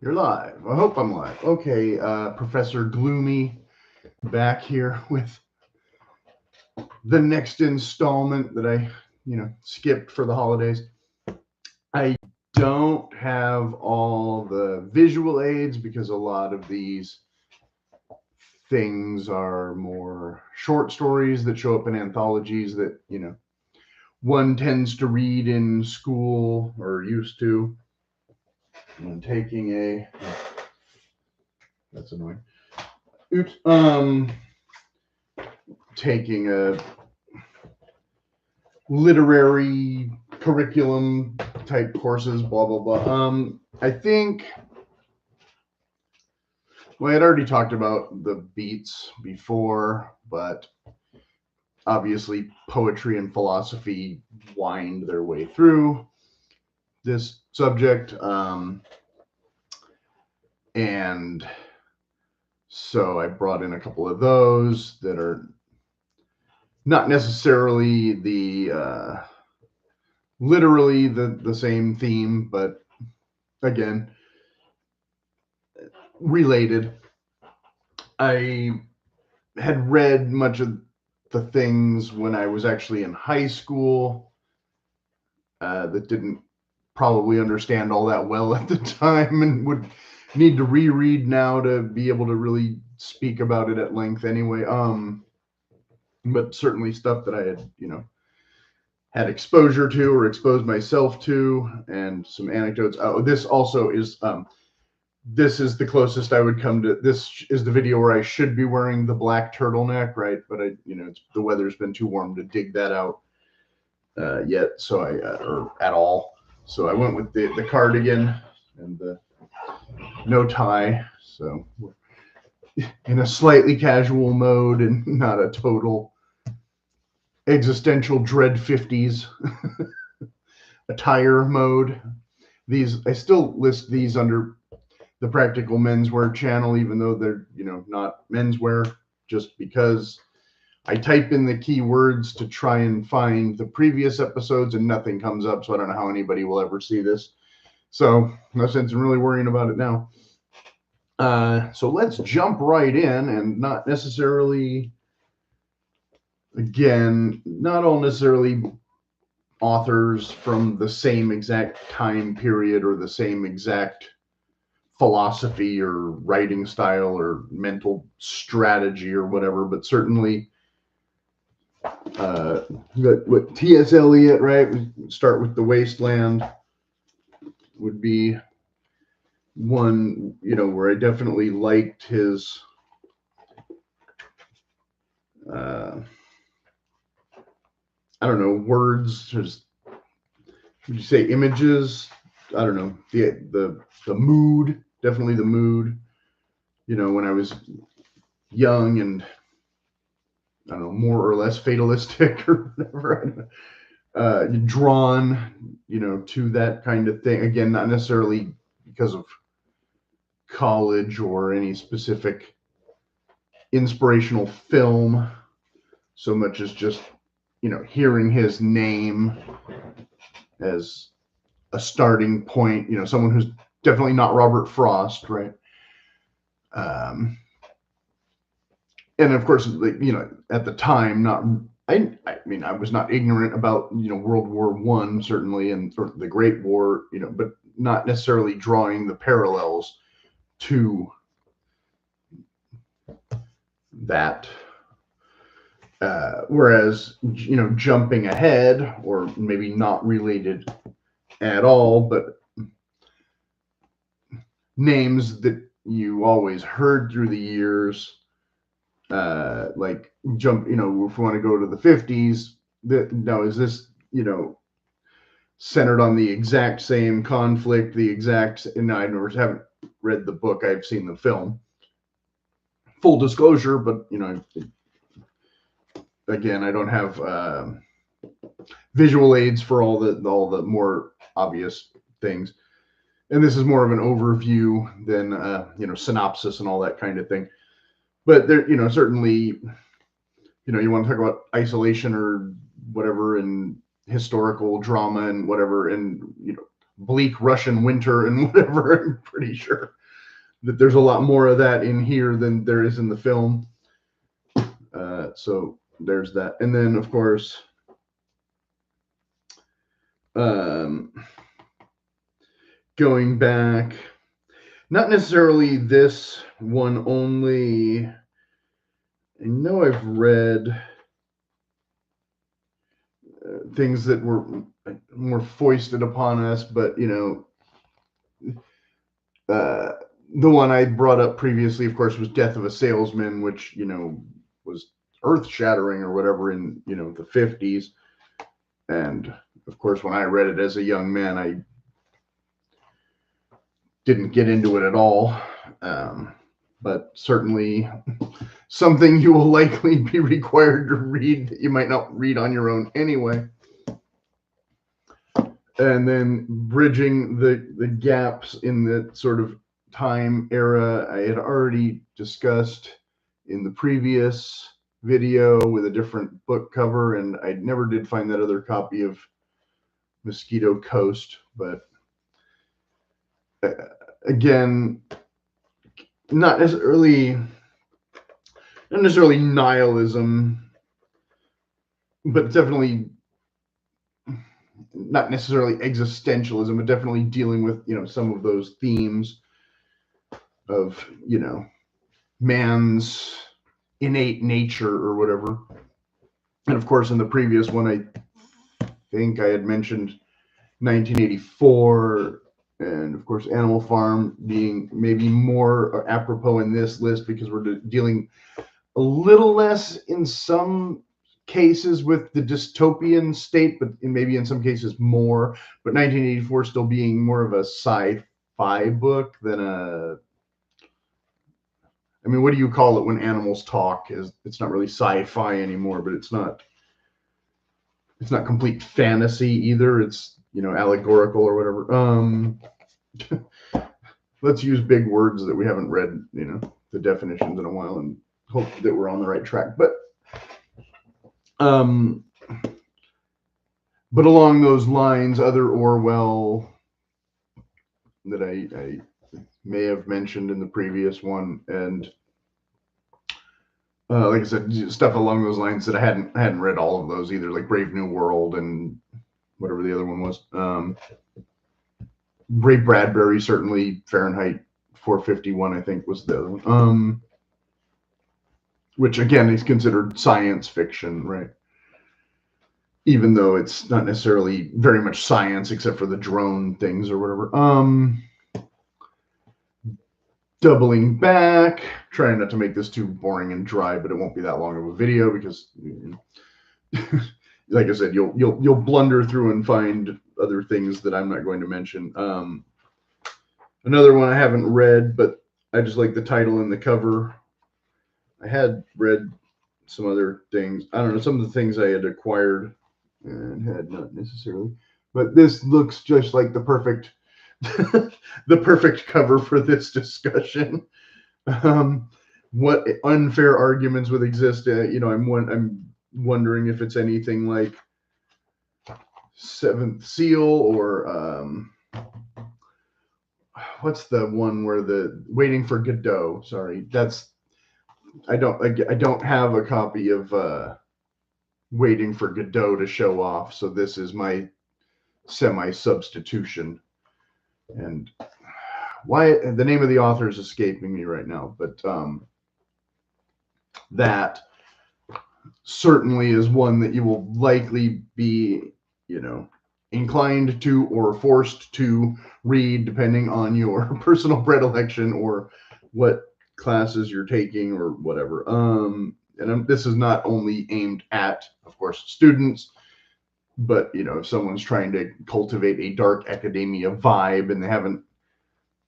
You're live. I hope I'm live. Okay, Professor Gloomy back here with the next installment that I, skipped for the holidays. I don't have all the visual aids because a lot of these things are more short stories that show up in anthologies that, one tends to read in school or used to. I'm taking that's annoying. Oops. Taking a literary curriculum type courses, blah blah blah. I think I had already talked about the beats before, but obviously poetry and philosophy wind their way through this subject, and so I brought in a couple of those that are not necessarily literally the same theme, but again, related. I had read much of the things when I was actually in high school that didn't probably understand all that well at the time and would need to reread now to be able to really speak about it at length anyway. But certainly stuff that I had, had exposure to or exposed myself to, and some anecdotes. Oh, this also is this is the closest I would come to. This is the video where I should be wearing the black turtleneck, right? But the weather's been too warm to dig that out yet, so or at all. So I went with the cardigan and the no tie. So in a slightly casual mode and not a total existential dread 50s attire mode. These I still list these under the Practical Menswear channel, even though they're not menswear, just because I type in the keywords to try and find the previous episodes and nothing comes up, so I don't know how anybody will ever see this. So no sense in really worrying about it now. So let's jump right in, and not necessarily, again, not all necessarily authors from the same exact time period or the same exact philosophy or writing style or mental strategy or whatever, but certainly what T.S. Eliot, right? We start with The Wasteland would be one, where I definitely liked his I don't know, words, just would you say images? I don't know, the mood, definitely the mood. When I was young and I don't know, more or less fatalistic or whatever, drawn, to that kind of thing. Again, not necessarily because of college or any specific inspirational film, so much as just, hearing his name as a starting point, someone who's definitely not Robert Frost, right? And of course, at the time, I mean, I was not ignorant about World War I certainly, and or the Great War, but not necessarily drawing the parallels to that. Whereas jumping ahead, or maybe not related at all, but names that you always heard through the years. Like jump, if we want to go to the 50s, now is this, centered on the exact same conflict, and I never haven't read the book, I've seen the film. Full disclosure, but again, I don't have visual aids for all the more obvious things, and this is more of an overview than synopsis and all that kind of thing. But there, certainly, you want to talk about isolation or whatever, and historical drama and whatever, and bleak Russian winter and whatever. I'm pretty sure that there's a lot more of that in here than there is in the film. So there's that. And then, of course, going back, not necessarily this one only. I know I've read things that were more foisted upon us, but the one I brought up previously, of course, was Death of a Salesman, which was earth-shattering or whatever in the 50s. And of course, when I read it as a young man, I didn't get into it at all. But certainly something you will likely be required to read that you might not read on your own anyway. And then bridging the gaps in the sort of time era I had already discussed in the previous video with a different book cover, and I never did find that other copy of Mosquito Coast, but again, not necessarily nihilism, but definitely not necessarily existentialism, but definitely dealing with some of those themes of man's innate nature or whatever. And of course, in the previous one, I think I had mentioned 1984, and of course, Animal Farm being maybe more apropos in this list because we're dealing a little less in some cases with the dystopian state, but maybe in some cases more. But 1984 still being more of a sci-fi book than what do you call it when animals talk? It's not really sci-fi anymore, but it's not complete fantasy either. It's allegorical or whatever. Let's use big words that we haven't read the definitions in a while and hope that we're on the right track. But along those lines, other Orwell that I may have mentioned in the previous one, and like I said, stuff along those lines that I hadn't read all of those either, like Brave New World and whatever the other one was. Ray Bradbury, certainly. Fahrenheit 451, I think, was the other one. Which again is considered science fiction, right? Even though it's not necessarily very much science, except for the drone things or whatever. Doubling back, trying not to make this too boring and dry, but it won't be that long of a video because, like I said, you'll blunder through and find other things that I'm not going to mention. Another one I haven't read, but I just like the title and the cover. I had read some other things. I don't know, some of the things I had acquired and had not necessarily, but this looks just like the perfect the perfect cover for this discussion. What unfair arguments would exist? I'm wondering if it's anything like Seventh Seal or what's the one where the Waiting for Godot? Sorry, I don't have a copy of Waiting for Godot to show off, so this is my semi-substitution. And why the name of the author is escaping me right now, but that certainly is one that you will likely be, inclined to or forced to read depending on your personal predilection or what classes you're taking or whatever. This is not only aimed at, of course, students, but if someone's trying to cultivate a dark academia vibe and they haven't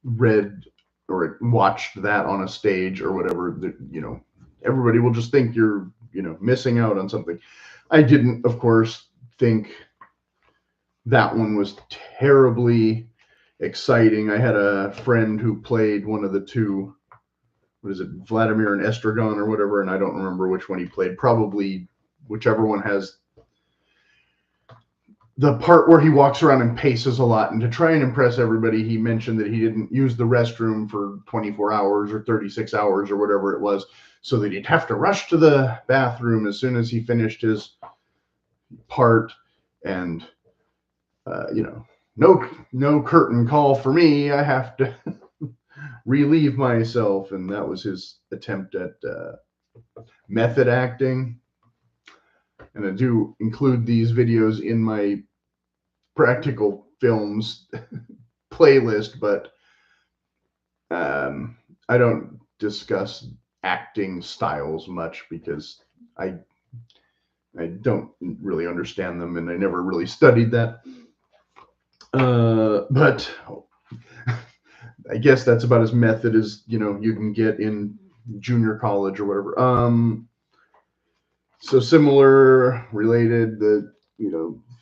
read or watched that on a stage or whatever, everybody will just think you're missing out on something. I didn't, of course, think that one was terribly exciting. I had a friend who played one of the two, what is it, Vladimir and Estragon or whatever, and I don't remember which one he played. Probably whichever one has the part where he walks around and paces a lot, and to try and impress everybody, he mentioned that he didn't use the restroom for 24 hours or 36 hours or whatever it was, so that he'd have to rush to the bathroom as soon as he finished his part. And no curtain call for me. I have to relieve myself. And that was his attempt at method acting. And I do include these videos in my practical films playlist, but I don't discuss acting styles much because I don't really understand them, and I never really studied that. But I guess that's about as method as you can get in junior college or whatever. So similar, related, the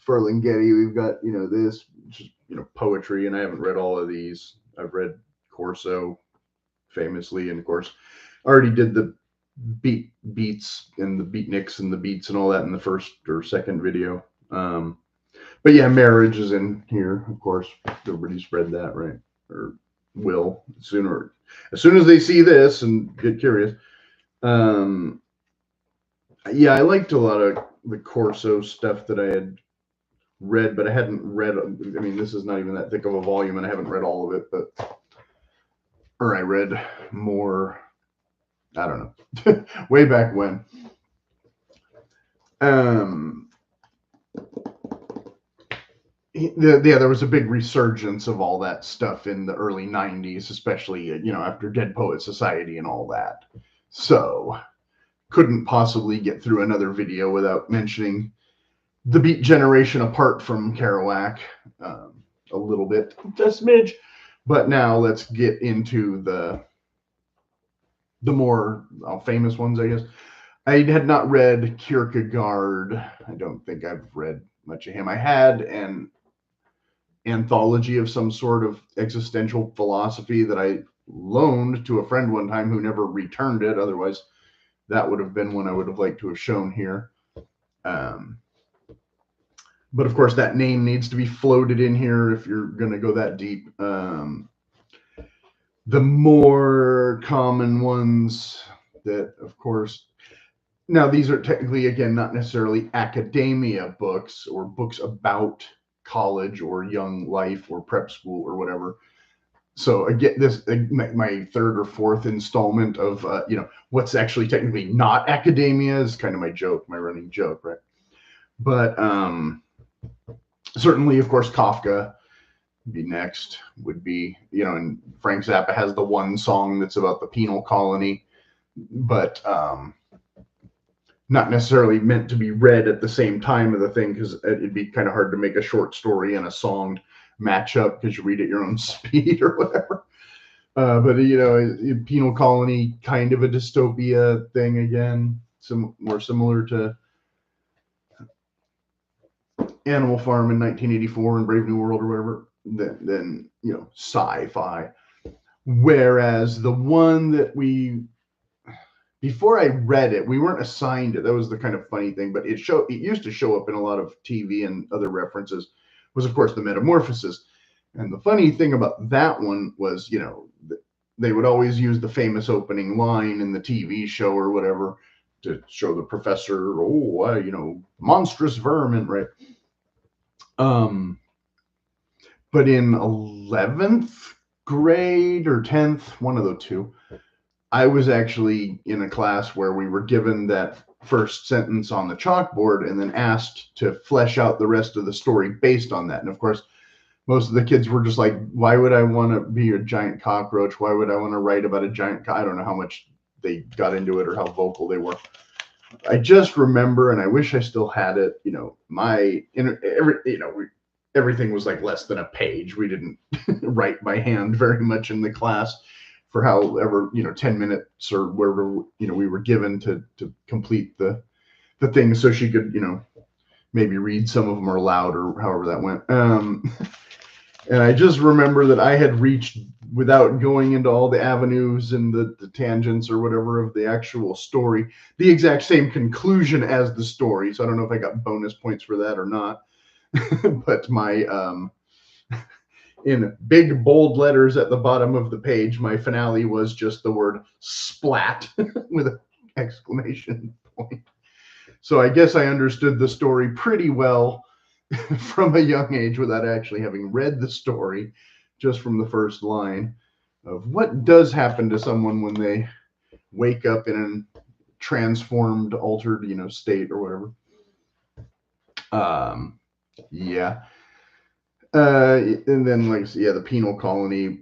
Ferlinghetti, we've got this, which is poetry, and I haven't read all of these. I've read Corso famously, and of course I already did the beats and the beatniks and the beats and all that in the first or second video. But yeah, marriage is in here, of course. Everybody's read that, right? Or will sooner, as soon as they see this and get curious. Yeah, I liked a lot of the Corso stuff that I had read, but I hadn't read. I mean, this is not even that thick of a volume, and I haven't read all of it. Or I read more. I don't know, way back when. There was a big resurgence of all that stuff in the early 90s, especially after Dead Poet Society and all that. So couldn't possibly get through another video without mentioning the Beat Generation apart from Kerouac a little bit, just a smidge. But now let's get into the more famous ones, I guess. I had not read Kierkegaard. I don't think I've read much of him. I had an anthology of some sort of existential philosophy that I loaned to a friend one time who never returned it. Otherwise, that would have been one I would have liked to have shown here. But of course, that name needs to be floated in here if you're going to go that deep. The more common ones that, of course, now these are technically, again, not necessarily academia books or books about college or young life or prep school or whatever. So again, this my third or fourth installment of what's actually technically not academia is kind of my joke, my running joke, right? But certainly, of course, Kafka would be next. Would be and Frank Zappa has the one song that's about the penal colony, but not necessarily meant to be read at the same time of the thing, because it'd be kind of hard to make a short story and a song match up because you read at your own speed or whatever. But penal colony, kind of a dystopia thing again, more similar to Animal Farm in 1984 and Brave New World or whatever, than sci-fi. Whereas the one that before I read it, we weren't assigned it. That was the kind of funny thing, but it used to show up in a lot of TV and other references, was of course the Metamorphosis. And the funny thing about that one was, they would always use the famous opening line in the TV show or whatever to show the professor, monstrous vermin, right? But in 11th grade or 10th, one of the two, I was actually in a class where we were given that first sentence on the chalkboard and then asked to flesh out the rest of the story based on that. And of course, most of the kids were just like, why would I want to be a giant cockroach? Why would I want to write about a giant I don't know how much they got into it or how vocal they were. I just remember, and I wish I still had it, everything was like less than a page. We didn't write by hand very much in the class for however 10 minutes or wherever we were given to complete the thing, so she could maybe read some of them aloud or however that went. And I just remember that I had reached, without going into all the avenues and the tangents or whatever of the actual story, the exact same conclusion as the story. So I don't know if I got bonus points for that or not. But my in big bold letters at the bottom of the page, my finale was just the word splat with an exclamation point. So I guess I understood the story pretty well from a young age without actually having read the story, just from the first line of what does happen to someone when they wake up in a transformed, altered, state or whatever. Yeah. And then, like, yeah, the penal colony.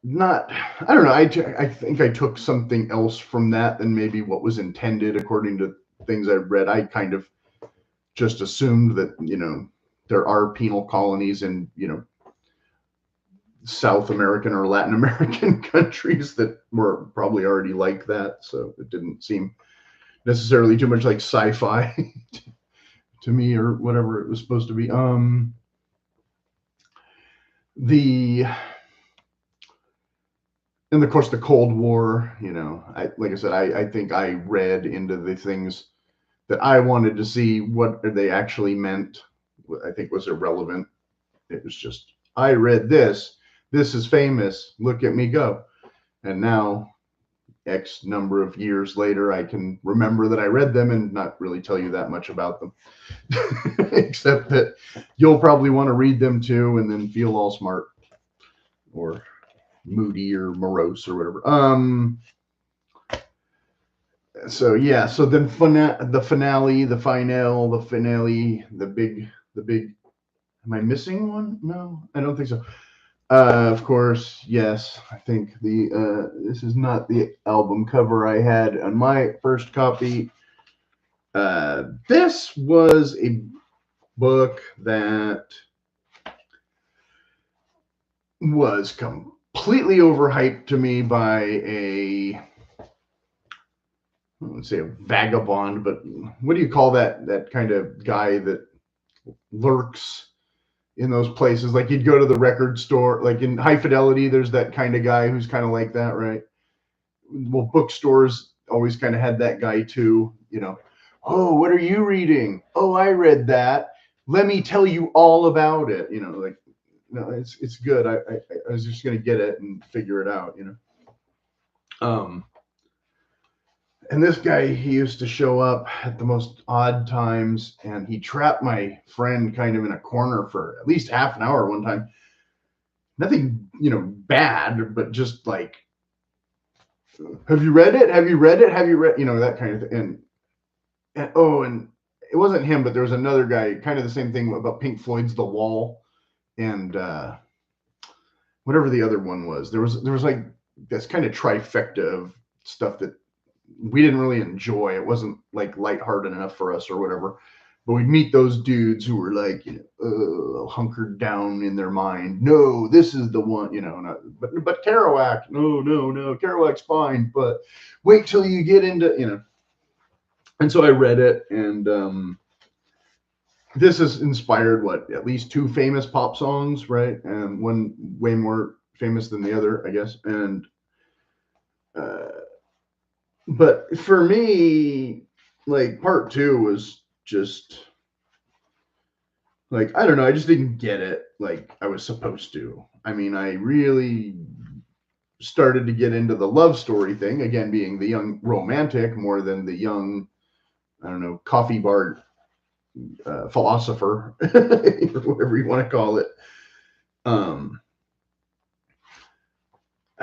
Not, I don't know. I think I took something else from that than maybe what was intended according to things I've read. I kind of just assumed that, there are penal colonies in, South American or Latin American countries that were probably already like that. So it didn't seem necessarily too much like sci-fi to me or whatever it was supposed to be. And of course the Cold War, like I said, I think I read into the things that I wanted to see what they actually meant. I think was irrelevant. It was just, I read this. This is famous. Look at me go. And now, X number of years later, I can remember that I read them and not really tell you that much about them. Except that you'll probably want to read them too and then feel all smart or moody or morose or whatever. So yeah, so then the finale, the big, am I missing one? No, I don't think so. Of course, yes. I think this is not the album cover I had on my first copy. This was a book that was completely overhyped to me by I wouldn't say a vagabond, but what do you call that kind of guy that lurks in those places? Like you'd go to the record store, like in High Fidelity, there's that kind of guy who's kind of like that, right? Well, bookstores always kind of had that guy too, Oh, what are you reading? Oh, I read that. Let me tell you all about it. Like, no, it's good. I was just gonna get it and figure it out, And this guy, he used to show up at the most odd times, and he trapped my friend kind of in a corner for at least half an hour one time. Nothing, bad, but just like, have you read it? Have you read it? Have you read, that kind of thing. And it wasn't him, but there was another guy, kind of the same thing about Pink Floyd's The Wall, and whatever the other one was. There was like this kind of trifecta of stuff that we didn't really enjoy. It wasn't like lighthearted enough for us or whatever. But we'd meet those dudes who were like, hunkered down in their mind. No, this is the one, but Kerouac, no, Kerouac's fine, but wait till you get into, And so I read it, and this has inspired at least two famous pop songs, right? And one way more famous than the other, I guess. And but for me, like part two was just like, I don't know, I just didn't get it like I was supposed to. I mean, I really started to get into the love story thing, again, being the young romantic more than the young, I don't know, coffee bar philosopher, or whatever you want to call it.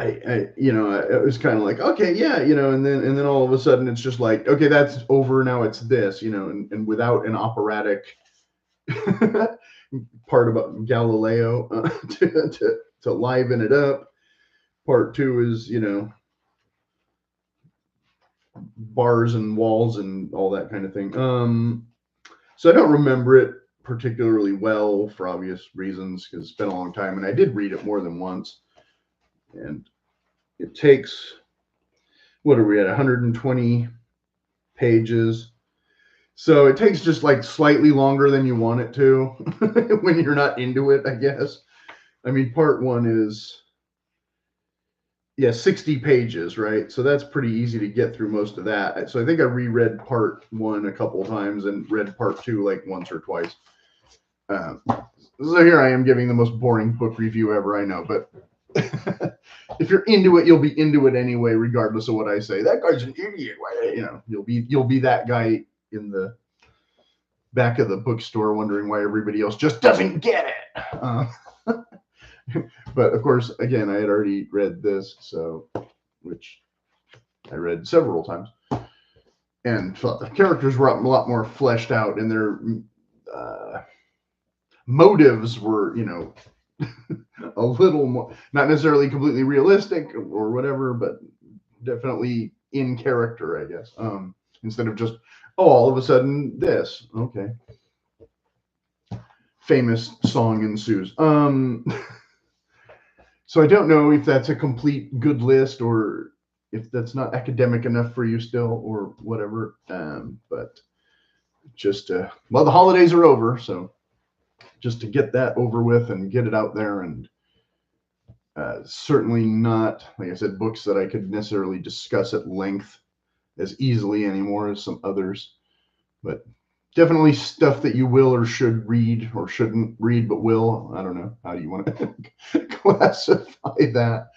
It was kind of like, okay, yeah, and then all of a sudden it's just like, okay, that's over now. It's this, and without an operatic part about Galileo to liven it up. Part two is, bars and walls and all that kind of thing. So I don't remember it particularly well for obvious reasons because it's been a long time, and I did read it more than once. And it takes, what are we at, 120 pages. So it takes just like slightly longer than you want it to when you're not into it, I guess. I mean, part one is, yeah, 60 pages, right? So that's pretty easy to get through most of that. So I think I reread part 1 a couple times and read part 2 like once or twice. So here I am giving the most boring book review ever, I know, but if you're into it, you'll be into it anyway, regardless of what I say. That guy's an idiot. You know, you'll be that guy in the back of the bookstore wondering why everybody else just doesn't get it. But of course, again, I had already read this, so which I read several times, and thought the characters were a lot more fleshed out, and their motives were, you know, a little more, not necessarily completely realistic or whatever, but definitely in character, I guess. Instead of just, oh, all of a sudden this, okay. Famous song ensues. So I don't know if that's a complete good list or if that's not academic enough for you still or whatever. But just, well, the holidays are over, so just to get that over with and get it out there, and certainly not, like I said, books that I could necessarily discuss at length as easily anymore as some others, but definitely stuff that you will or should read or shouldn't read, but will. I don't know. How do you want to classify that?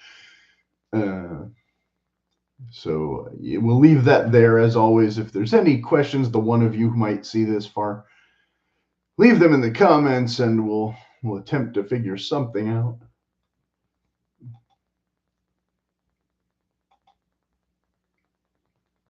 So we'll leave that there as always. If there's any questions, the one of you who might see this far, leave them in the comments and we'll attempt to figure something out.